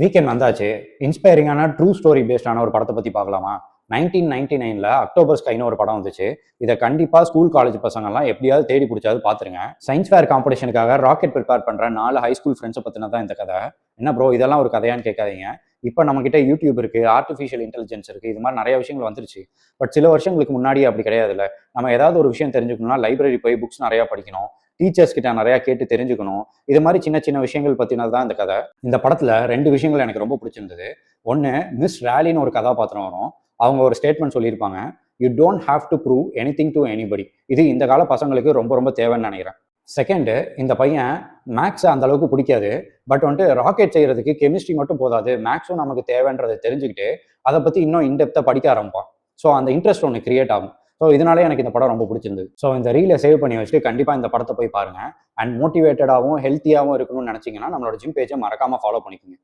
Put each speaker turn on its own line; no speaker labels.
Weekend வந்தாச்சு. இன்ஸ்பைரிங்கான true story பேஸ்டான ஒரு படத்தை பற்றி பார்க்கலாமா? 1999 அக்டோபர் ஸ்கைன்னு ஒரு படம் வந்துச்சு. இதை கண்டிப்பாக ஸ்கூல் காலேஜ் பசங்கள்லாம் எப்படியாவது தேடி பிடிச்சாவது பார்த்துருங்க. சயின்ஸ் ஃபேர் காம்படிஷனுக்காக ராக்கெட் ப்ரிப்பேர் பண்ணுற 4 ஹை ஸ்கூல் ஃப்ரெண்ட்ஸை பற்றின தான் இந்த கதை. என்ன ப்ரோ இதெல்லாம் ஒரு கதையான்னு கேட்காதீங்க. இப்போ நம்மக்கிட்ட யூடியூப் இருக்குது, ஆர்டிஃபிஷியல் இன்டெலிஜென்ஸ் இருக்குது, இது மாதிரி நிறைய விஷயங்கள் வந்துருச்சு. பட் சில வருஷங்களுக்கு முன்னாடி அப்படி கிடையாதுல்ல. நம்ம ஏதாவது ஒரு விஷயம் தெரிஞ்சுக்கணும்னா லைப்ரரி போய் புக்ஸ் நிறையா படிக்கணும், டீச்சர்ஸ் கிட்ட நிறையா கேட்டு தெரிஞ்சுக்கணும். இது மாதிரி சின்ன சின்ன விஷயங்கள் பற்றினது தான் இந்த கதை. இந்த படத்தில் 2 விஷயங்கள் எனக்கு ரொம்ப பிடிச்சிருந்தது. ஒன்று, மிஸ் ராலின்னு ஒரு கதாபாத்திரம் வரும். அவங்க ஒரு ஸ்டேட்மெண்ட் சொல்லியிருப்பாங்க, you don't have to prove anything to anybody. இது இந்த கால பசங்களுக்கு ரொம்ப ரொம்ப தேவைன்னு நினைக்கிறேன். செகண்டு, இந்த பையன் மேக்ஸை அந்த அளவுக்கு பிடிக்காது. பட் வந்துட்டு ராக்கெட் செய்யறதுக்கு கெமிஸ்ட்ரி மட்டும் போதாது, மேக்ஸும் நமக்கு தேவைன்றதை தெரிஞ்சுக்கிட்டு அதை பற்றி இன்னும் இன்டெப்த்தாக படிக்க ஆரம்பிப்பான். ஸோ அந்த இன்ட்ரெஸ்ட் ஒன்று கிரியேட் ஆகும். ஸோ இதனாலே எனக்கு இந்த படம் ரொம்ப பிடிச்சிருந்தது. ஸோ இந்த ரீலை சேவ் பண்ணி வச்சுட்டு கண்டிப்பாக இந்த படத்தை போய் பாருங்கள். அண்ட் மோட்டிவேட்டடாகவும் ஹெல்த்தியாகவும் இருக்கணும்னு நினச்சிங்கன்னா நம்மளோட ஜிம் பேஜை மறக்காமல் ஃபாலோ பண்ணிக்கோங்க.